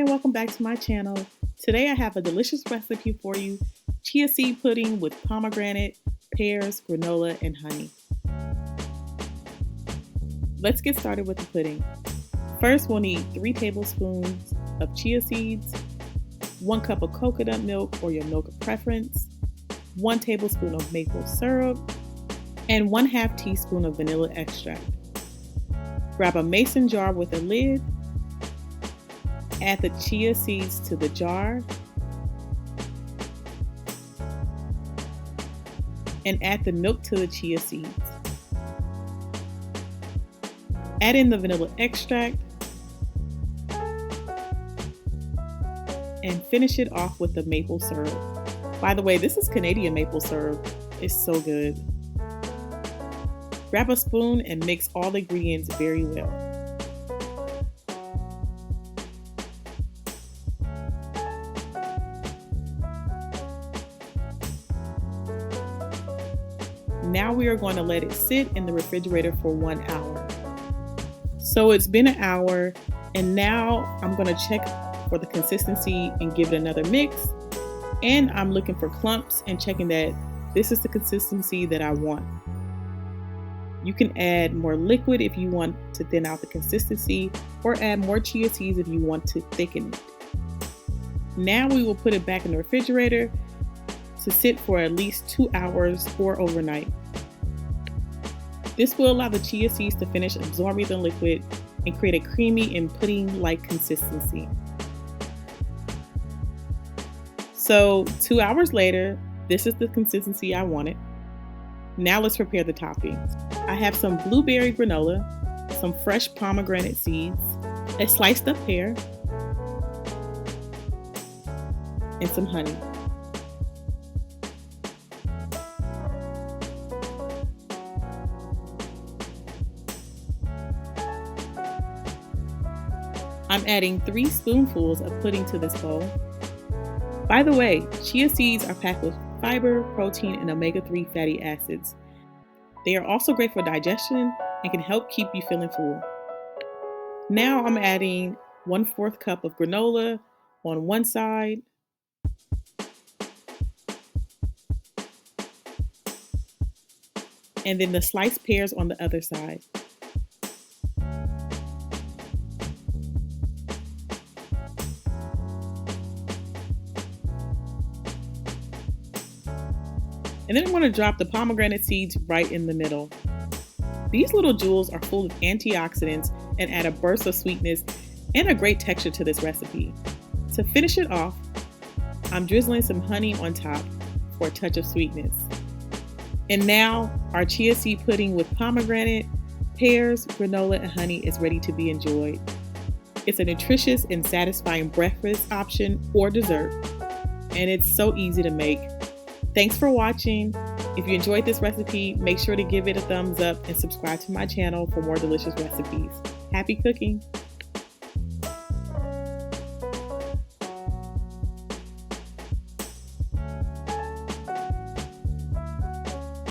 and welcome back to my channel. Today I have a delicious recipe for you, chia seed pudding with pomegranate, pears, granola, and honey. Let's get started with the pudding. First, we'll need 3 tablespoons of chia seeds, 1 cup of coconut milk or your milk of preference, 1 tablespoon of maple syrup, and 1/2 teaspoon of vanilla extract. Grab a mason jar with a lid. Add the chia seeds to the jar and add the milk to the chia seeds. Add in the vanilla extract and finish it off with the maple syrup. By the way, this is Canadian maple syrup. It's so good. Grab a spoon and mix all the ingredients very well. Now we are going to let it sit in the refrigerator for 1 hour. So it's been an hour, and now I'm going to check for the consistency and give it another mix. And I'm looking for clumps and checking that this is the consistency that I want. You can add more liquid if you want to thin out the consistency, or add more chia seeds if you want to thicken it. Now we will put it back in the refrigerator to sit for at least 2 hours or overnight. This will allow the chia seeds to finish absorbing the liquid and create a creamy and pudding-like consistency. So 2 hours later, this is the consistency I wanted. Now let's prepare the toppings. I have some blueberry granola, some fresh pomegranate seeds, a sliced up pear, and some honey. I'm adding 3 spoonfuls of pudding to this bowl. By the way, chia seeds are packed with fiber, protein, and omega-3 fatty acids. They are also great for digestion and can help keep you feeling full. Now I'm adding 1/4 cup of granola on one side, and then the sliced pears on the other side. And then I'm going to drop the pomegranate seeds right in the middle. These little jewels are full of antioxidants and add a burst of sweetness and a great texture to this recipe. To finish it off, I'm drizzling some honey on top for a touch of sweetness. And now our chia seed pudding with pomegranate, pears, granola, and honey is ready to be enjoyed. It's a nutritious and satisfying breakfast option or dessert, and it's so easy to make. Thanks for watching. If you enjoyed this recipe, make sure to give it a thumbs up and subscribe to my channel for more delicious recipes. Happy cooking!